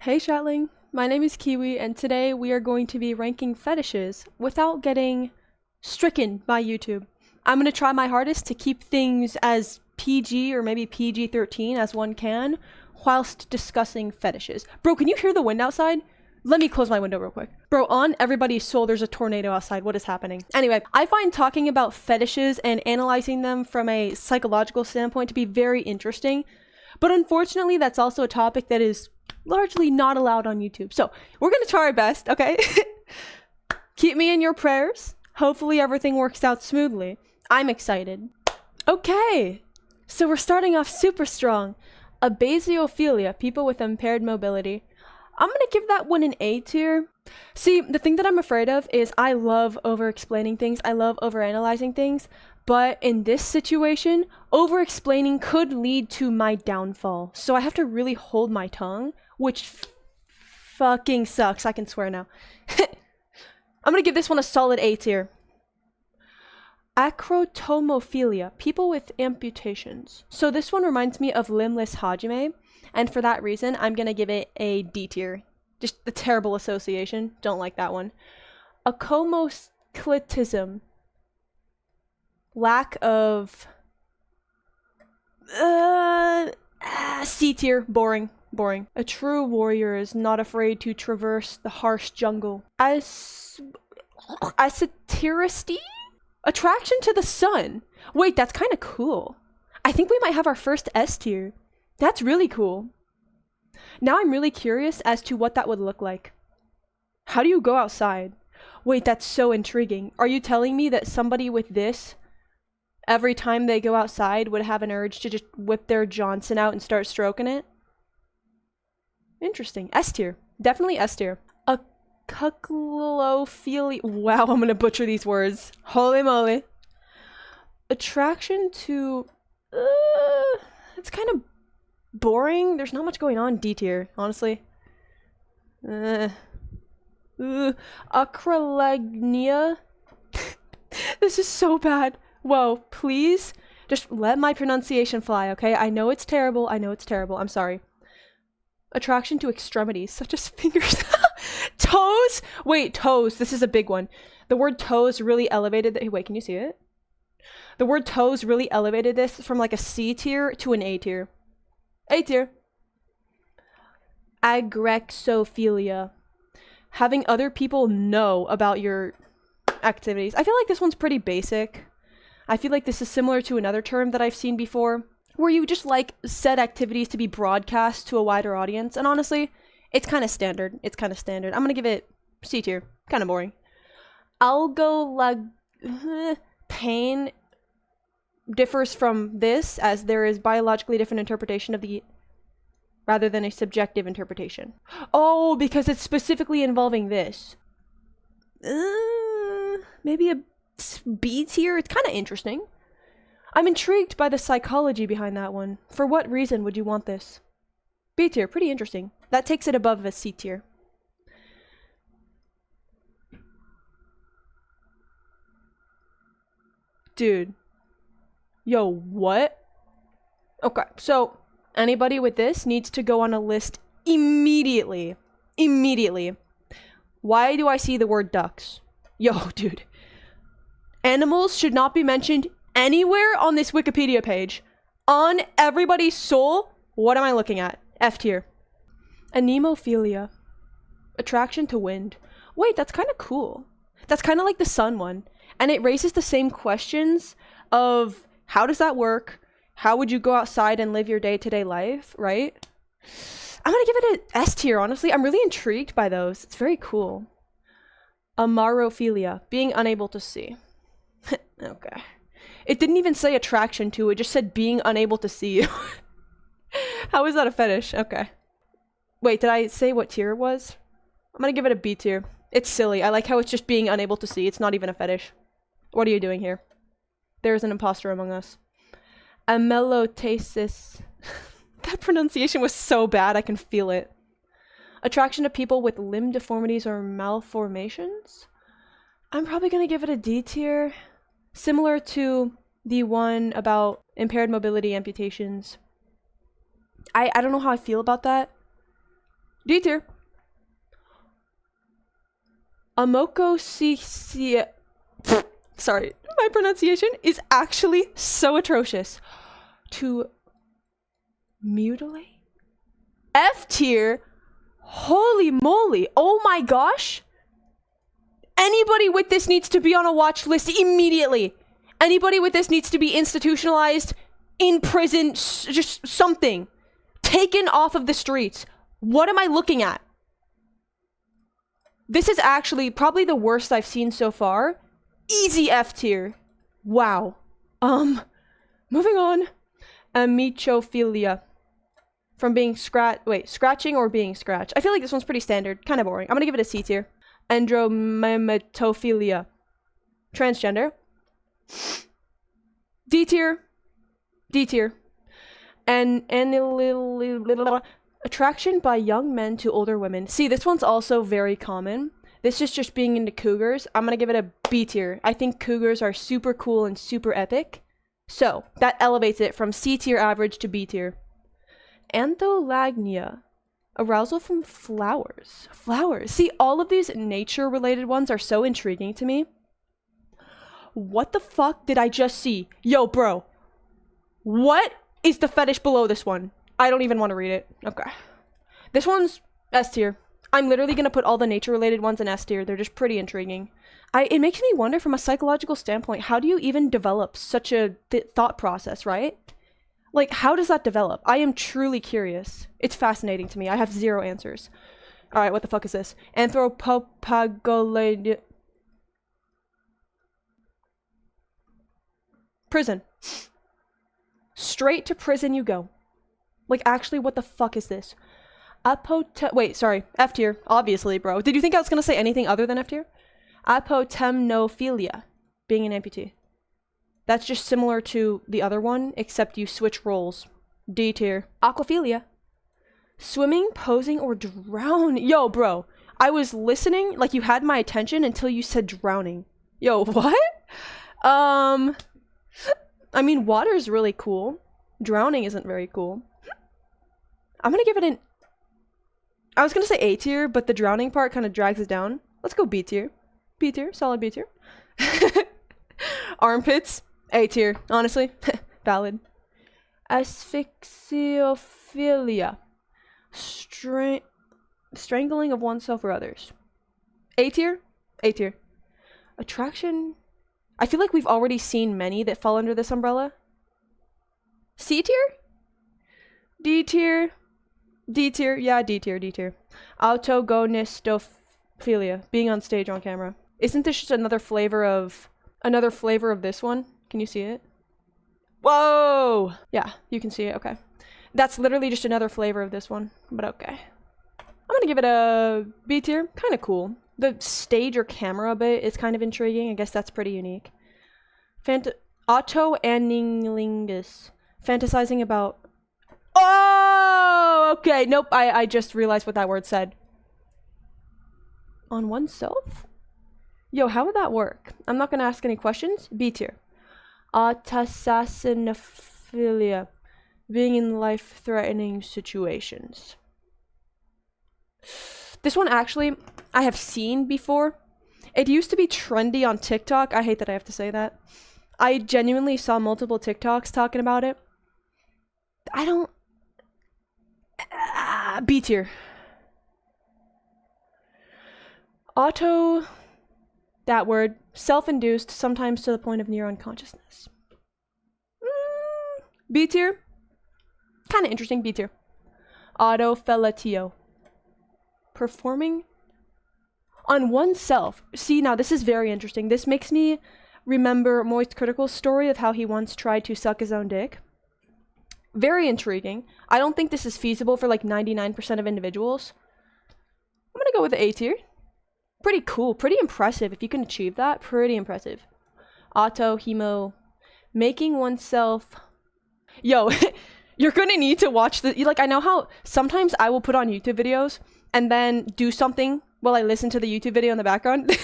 Hey Shatling, my name is Keewi, and today we are going to be ranking fetishes without getting stricken by YouTube. I'm going to try my hardest to keep things as PG or maybe PG-13 as one can, whilst discussing fetishes. Bro, can you hear the wind outside? Let me close my window real quick. Bro, on everybody's soul, there's a tornado outside. What is happening? Anyway, I find talking about fetishes and analyzing them from a psychological standpoint to be very interesting. But unfortunately, that's also a topic that is largely not allowed on YouTube. So we're going to try our best, okay? Keep me in your prayers. Hopefully everything works out smoothly. I'm excited. Okay, so we're starting off super strong. Abasiophilia, people with impaired mobility. I'm going to give that one an A tier. See, the thing that I'm afraid of is I love over-explaining things. I love over-analyzing things. But in this situation, over-explaining could lead to my downfall. So I have to really hold my tongue, which fucking sucks. I can swear now. I'm going to give this one a solid A tier. Acrotomophilia, people with amputations. So this one reminds me of limbless Hajime. And for that reason, I'm going to give it a D tier. Just a terrible association. Don't like that one. Acomoclitism. Lack of... C tier. Boring. Boring. A true warrior is not afraid to traverse the harsh jungle. Esotericity? Attraction to the sun. Wait, that's kind of cool. I think we might have our first S tier. That's really cool. Now I'm really curious as to what that would look like. How do you go outside? Wait, that's so intriguing. Are you telling me that somebody with this, every time they go outside, would have an urge to just whip their Johnson out and start stroking it? Interesting. S tier. Definitely S tier. A cuckolophilia. Wow, I'm gonna butcher these words. Holy moly. Attraction to... it's kind of boring. There's not much going on. D tier, honestly. Acrolegnia. This is so bad. Whoa, please just let my pronunciation fly, okay? I know it's terrible. I know it's terrible. I'm sorry. Attraction to extremities, such as fingers. Toes? Wait, toes. This is a big one. The word toes really elevated the... Wait, can you see it? The word toes really elevated this from like a C tier to an A tier. A tier. Agrexophilia. Having other people know about your activities. I feel like this one's pretty basic. I feel like this is similar to another term that I've seen before, where you just like said activities to be broadcast to a wider audience. And honestly, it's kind of standard. It's kind of standard. I'm going to give it C tier. Kind of boring. Pain differs from this, as there is biologically different interpretation of the... rather than a subjective interpretation. Oh, because it's specifically involving this. Maybe a B tier? It's kind of interesting. I'm intrigued by the psychology behind that one. For what reason would you want this? B tier, pretty interesting. That takes it above a C tier. Dude. Yo, what? Okay, so anybody with this needs to go on a list immediately. Immediately. Why do I see the word ducks? Yo, dude. Animals should not be mentioned anywhere on this Wikipedia page. On everybody's soul, what am I looking at? F tier. Anemophilia. Attraction to wind. Wait, that's kind of cool. That's kind of like the sun one. And it raises the same questions of how does that work? How would you go outside and live your day-to-day life, right? I'm gonna give it an S tier, honestly. I'm really intrigued by those. It's very cool. Amarophilia. Being unable to see. Okay. It didn't even say attraction to, it just said being unable to see you. How is that a fetish? Okay. Wait, did I say what tier it was? I'm gonna give it a B tier. It's silly. I like how it's just being unable to see. It's not even a fetish. What are you doing here? There is an imposter among us. Amelotasis. That pronunciation was so bad, I can feel it. Attraction to people with limb deformities or malformations? I'm probably gonna give it a D tier. Similar to the one about impaired mobility amputations. I don't know how I feel about that. D tier. Amoko sorry, my pronunciation is actually so atrocious. To mutilate? F tier? Holy moly. Oh my gosh. Anybody with this needs to be on a watch list immediately. Anybody with this needs to be institutionalized, in prison, just something. Taken off of the streets. What am I looking at? This is actually probably the worst I've seen so far. Easy F tier. Wow. Moving on. Amichophilia. From being scratching or being scratched. I feel like this one's pretty standard. Kind of boring. I'm gonna give it a C tier. Andromemetophilia. Transgender. D tier. D tier. And attraction by young men to older women. See, this one's also very common. This is just being into cougars. I'm gonna give it a B tier. I think cougars are super cool and super epic. So, that elevates it from C tier average to B tier. Antholagnia. Arousal from flowers. Flowers. See, all of these nature-related ones are so intriguing to me. What the fuck did I just see? Yo, bro. What is the fetish below this one? I don't even want to read it. Okay. This one's S tier. I'm literally going to put all the nature-related ones in S tier. They're just pretty intriguing. It makes me wonder from a psychological standpoint, how do you even develop such a thought process, right? Like, how does that develop? I am truly curious. It's fascinating to me. I have zero answers. Alright, what the fuck is this? Anthropophagoid... Prison. Straight to prison you go. Like, actually, what the fuck is this? Wait, sorry. F tier. Obviously, bro. Did you think I was gonna say anything other than F tier? Apotemnophilia. Being an amputee. That's just similar to the other one, except you switch roles. D tier. Aquaphilia. Swimming, posing, or drowning. Yo, bro. I was listening, like you had my attention until you said drowning. Yo, what? I mean, water's really cool. Drowning isn't very cool. I'm gonna give it an... I was gonna say A tier, but the drowning part kind of drags it down. Let's go B tier. B tier. Solid B tier. Armpits. A tier. Honestly. Valid. Asphyxiophilia. Strangling of oneself or others. A tier. A tier. Attraction. I feel like we've already seen many that fall under this umbrella. C tier? D tier? D tier? Yeah, D tier, D tier. Autogonistophilia. Being on stage on camera. Isn't this just another flavor of this one? Can you see it? Whoa! Yeah, you can see it, okay. That's literally just another flavor of this one, but okay. I'm gonna give it a B tier. Kind of cool. The stage or camera bit is kind of intriguing. I guess that's pretty unique. Autoanilingus. Fantasizing about... Oh! Okay, nope. I just realized what that word said. On oneself? Yo, how would that work? I'm not gonna ask any questions. B tier. Autosassinophilia. Being in life-threatening situations. This one actually, I have seen before. It used to be trendy on TikTok. I hate that I have to say that. I genuinely saw multiple TikToks talking about it. I don't... B tier. That word. Self-induced, sometimes to the point of near unconsciousness. B tier. Kind of interesting. B tier. Autofellatio. Performing on oneself. See, now this is very interesting. This makes me remember Moist Critical's story of how he once tried to suck his own dick. Very intriguing. I don't think this is feasible for like 99% of individuals. I'm gonna go with the A tier. Pretty cool. Pretty impressive. If you can achieve that, pretty impressive. Autohemo. Making oneself... Yo, you're gonna need to watch the... Like, I know how sometimes I will put on YouTube videos and then do something while I listen to the YouTube video in the background.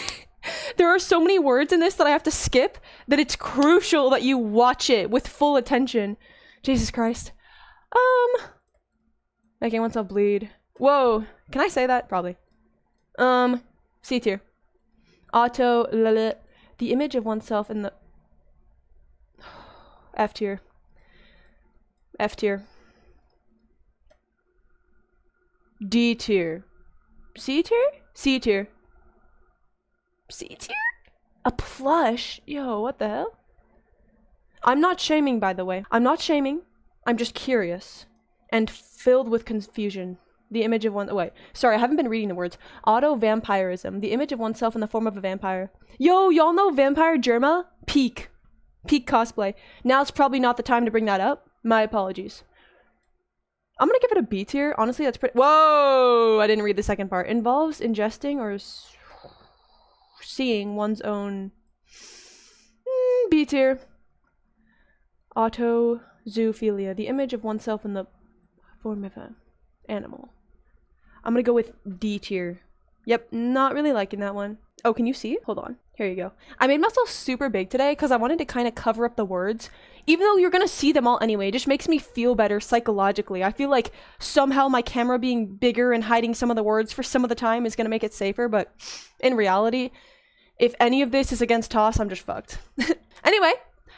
There are so many words in this that I have to skip that it's crucial that you watch it with full attention. Jesus Christ. Making oneself bleed. Whoa. Can I say that? Probably. C tier. Auto. The image of oneself in the F tier. F tier. D tier. C tier? C tier. C tier? A plush? Yo, what the hell? I'm not shaming, by the way. I'm not shaming. I'm just curious and filled with confusion. The image of one. Wait, sorry, I haven't been reading the words. Auto vampirism. The image of oneself in the form of a vampire. Yo, y'all know Vampire Germa? Peak cosplay. Now it's probably not the time to bring that up. My apologies. I'm gonna give it a B tier. Honestly, that's pretty. Whoa! I didn't read the second part. Involves ingesting or seeing one's own. B tier. Auto zoophilia. The image of oneself in the form of an animal. I'm gonna go with D tier. Yep, not really liking that one. Oh, can you see? Hold on. Here you go. I made myself super big today because I wanted to kind of cover up the words. Even though you're gonna see them all anyway, it just makes me feel better psychologically. I feel like somehow my camera being bigger and hiding some of the words for some of the time is gonna make it safer, but in reality, if any of this is against Toss, I'm just fucked. Anyway,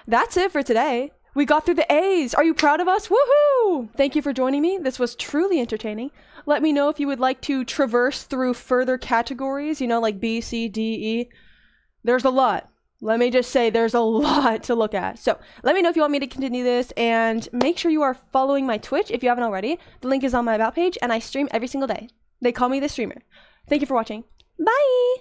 that's it for today. We got through the A's. Are you proud of us? Woohoo! Thank you for joining me. This was truly entertaining. Let me know if you would like to traverse through further categories, you know, like B, C, D, E. There's a lot. Let me just say there's a lot to look at. So let me know if you want me to continue this, and make sure you are following my Twitch if you haven't already. The link is on my About page, and I stream every single day. They call me the streamer. Thank you for watching. Bye!